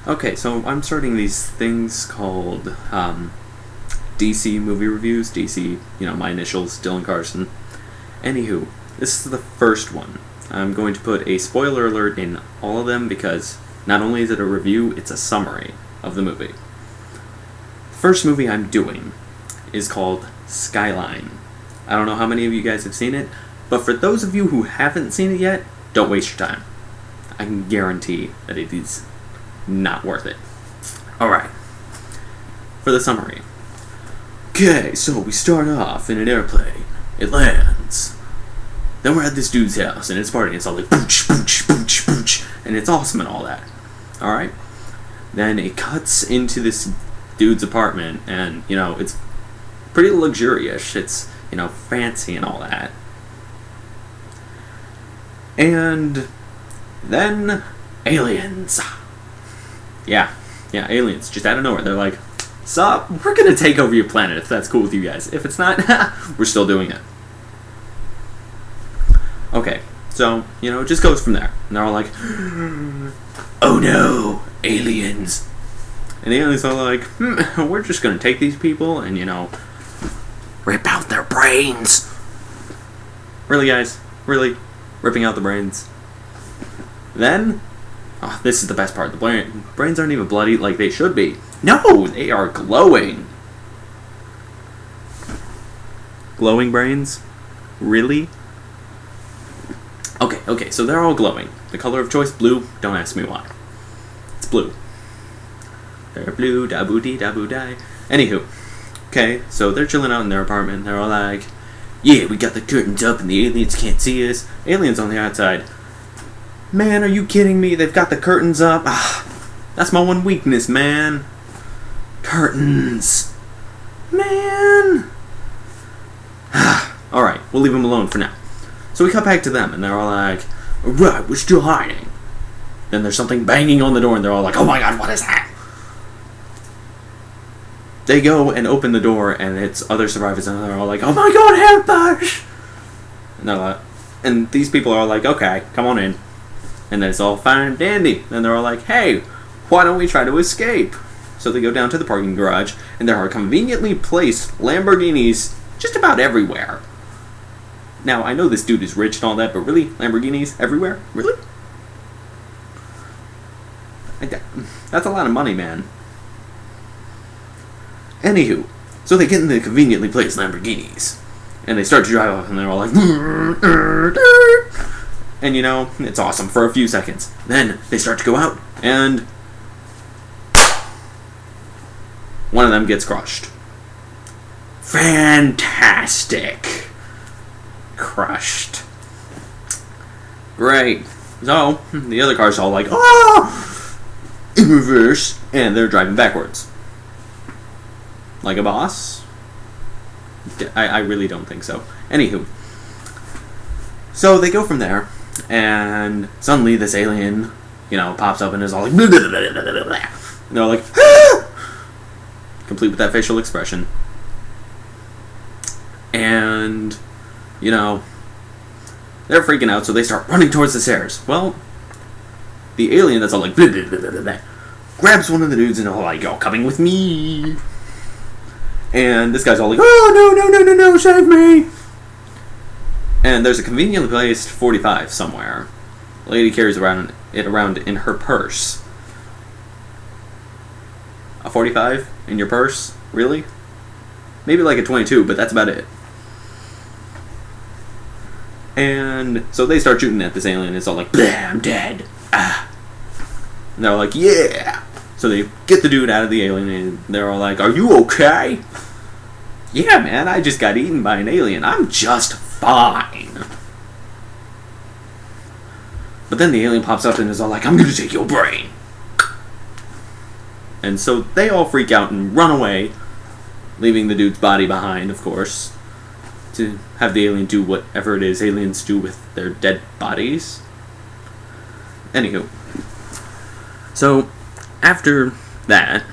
Okay, so I'm starting these things called DC movie reviews. DC, my initials, Dylan Carson. Anywho, this is the first one. I'm going to put a spoiler alert in all of them because not only is it a review, it's a summary of the movie. The first movie I'm doing is called Skyline. I don't know how many of you guys have seen it, but for those of you who haven't seen it yet, don't waste your time. I can guarantee that it is not worth it. Alright, for the summary. Okay, so we start off in an airplane. It lands. Then we're at this dude's house, and it's partying. It's all like pooch, pooch, pooch, pooch, and it's awesome and all that. Alright? Then it cuts into this dude's apartment, and, it's pretty luxurious. It's, fancy and all that. And then aliens. Yeah, aliens, just out of nowhere. They're like, sup, we're gonna take over your planet if that's cool with you guys. If it's not, we're still doing it. Okay, so, it just goes from there. And they're all like, oh no, aliens. And the aliens are like, we're just gonna take these people and, rip out their brains. Really, guys? Really? Ripping out the brains? Then, this is the best part. The brains aren't even bloody like they should be. No, they are glowing. Glowing brains? Really? Okay, so they're all glowing. The color of choice, blue. Don't ask me why. It's blue. They're blue, da-boo-dee-da-boo-die. Anywho, okay, so they're chilling out in their apartment. They're all like, yeah, we got the curtains up and the aliens can't see us. Aliens on the outside. Man, are you kidding me? They've got the curtains up. That's my one weakness, man. Curtains. Man. Alright, we'll leave them alone for now. So we cut back to them, and they're all like, right, we're still hiding. Then there's something banging on the door, and they're all like, oh my god, what is that? They go and open the door, and it's other survivors, and they're all like, oh my god, help us! And they're like, and these people are all like, okay, come on in. And then it's all fine and dandy. Then they're all like, hey, why don't we try to escape? So they go down to the parking garage, and there are conveniently placed Lamborghinis just about everywhere. Now, I know this dude is rich and all that, but really? Lamborghinis everywhere? Really? That's a lot of money, man. Anywho, so they get in the conveniently placed Lamborghinis, and they start to drive off, and they're all like, and it's awesome for a few seconds. Then they start to go out, and one of them gets crushed. Fantastic. Crushed. Great. So, the other car's all like, oh! In reverse, and they're driving backwards. Like a boss? I really don't think so. Anywho. So they go from there, and suddenly this alien, pops up and is all like, blah, blah, blah, blah, blah, blah. And they're all like, ah! Complete with that facial expression. And, they're freaking out, so they start running towards the stairs. Well, the alien that's all like, blah, blah, blah, blah, blah, grabs one of the dudes and all like, you're coming with me. And this guy's all like, oh, no, save me. And there's a conveniently placed 45 somewhere. The lady carries it around in her purse. A 45 in your purse? Really? Maybe like a 22, but that's about it. And so they start shooting at this alien. It's all like, blah, I'm dead. Ah. And they're all like, yeah. So they get the dude out of the alien, and they're all like, are you okay? Yeah, man, I just got eaten by an alien. I'm just fine. But then the alien pops up and is all like, I'm gonna take your brain. And so they all freak out and run away, leaving the dude's body behind, of course, to have the alien do whatever it is aliens do with their dead bodies. Anywho. So, after that,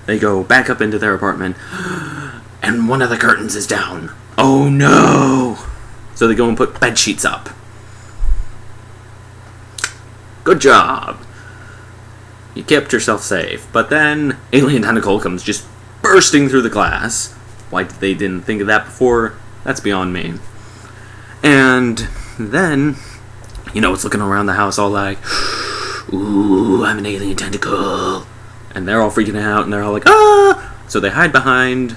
they go back up into their apartment, and one of the curtains is down. Oh no! So they go and put bed sheets up. Good job. You kept yourself safe. But then, alien tentacle comes just bursting through the glass. Why they didn't think of that before, that's beyond me. And then, it's looking around the house all like, ooh, I'm an alien tentacle. And they're all freaking out, and they're all like, ah! So they hide behind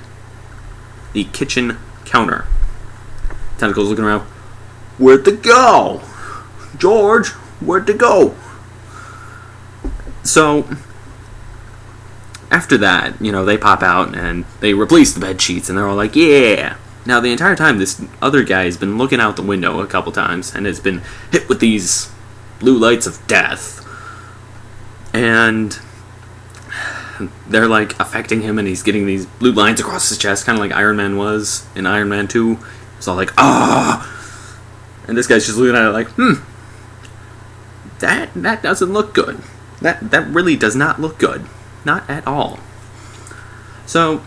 the kitchen counter. Tentacle's looking around, where'd they go? George, where'd they go? So, after that, they pop out, and they replace the bed sheets, and they're all like, yeah! Now, the entire time, this other guy has been looking out the window a couple times, and has been hit with these blue lights of death. And they're, like, affecting him, and he's getting these blue lines across his chest, kind of like Iron Man was in Iron Man 2. It's all like, ah! And this guy's just looking at it like, that doesn't look good. That really does not look good. Not at all. So,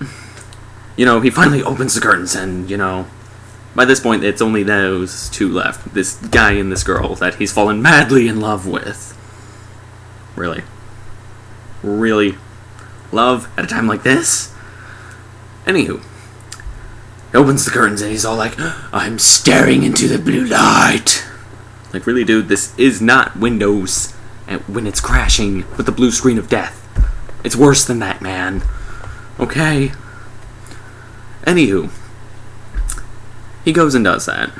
he finally opens the curtains, and, by this point, it's only those two left. This guy and this girl that he's fallen madly in love with. Really? Really? Love at a time like this? Anywho. He opens the curtains, and he's all like, I'm staring into the blue light. Like, really, dude, this is not Windows when it's crashing with the blue screen of death. It's worse than that, man. Okay? Anywho, he goes and does that.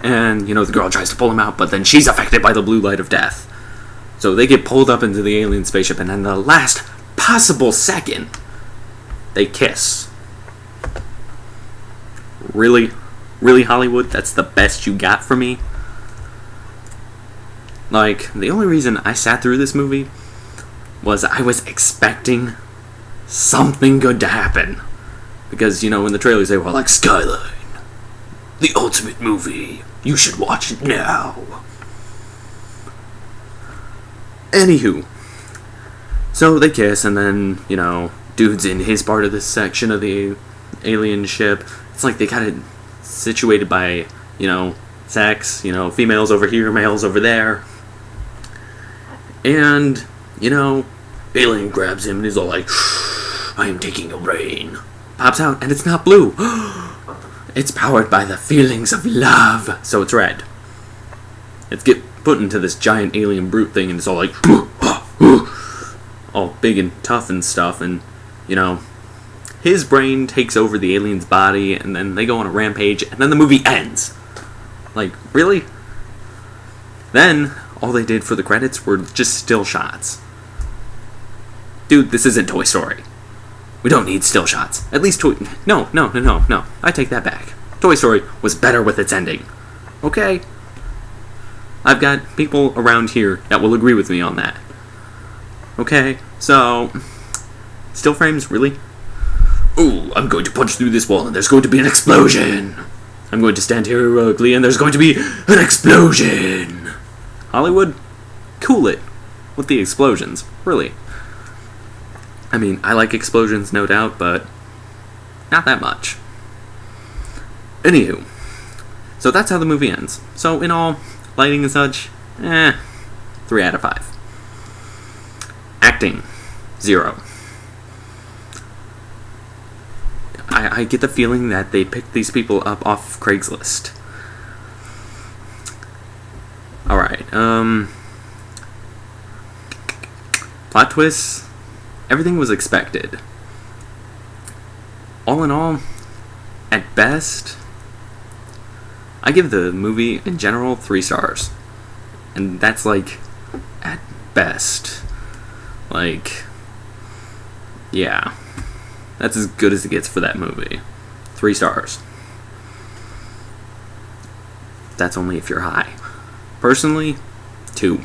And, the girl tries to pull him out, but then she's affected by the blue light of death. So they get pulled up into the alien spaceship, and in the last possible second, they kiss. Really? Really, Hollywood? That's the best you got for me? Like, the only reason I sat through this movie was I was expecting something good to happen. Because, in the trailers they were like, Skyline, the ultimate movie. You should watch it now. Anywho. So they kiss, and then, dude's in his part of this section of the alien ship. It's like they got it situated by, sex. Females over here, males over there. And, alien grabs him and he's all like, I am taking your brain. Pops out, and it's not blue. It's powered by the feelings of love. So it's red. It's get put into this giant alien brute thing, and it's all like, all big and tough and stuff, and, his brain takes over the alien's body, and then they go on a rampage, and then the movie ends. Like, really? Then, all they did for the credits were just still shots. Dude, this isn't Toy Story. We don't need still shots. At least No. I take that back. Toy Story was better with its ending. Okay? I've got people around here that will agree with me on that. Okay? So, still frames, really? Ooh, I'm going to punch through this wall and there's going to be an explosion. I'm going to stand here heroically and there's going to be an explosion. Hollywood, cool it with the explosions, really. I mean, I like explosions, no doubt, but not that much. Anywho, so that's how the movie ends. So in all, lighting and such, 3 out of 5. Acting, 0. I get the feeling that they picked these people up off Craigslist. Alright, plot twists, everything was expected. All in all, at best, I give the movie in general 3 stars. And that's like, at best. Like, yeah. That's as good as it gets for that movie. 3 stars. That's only if you're high. Personally, 2.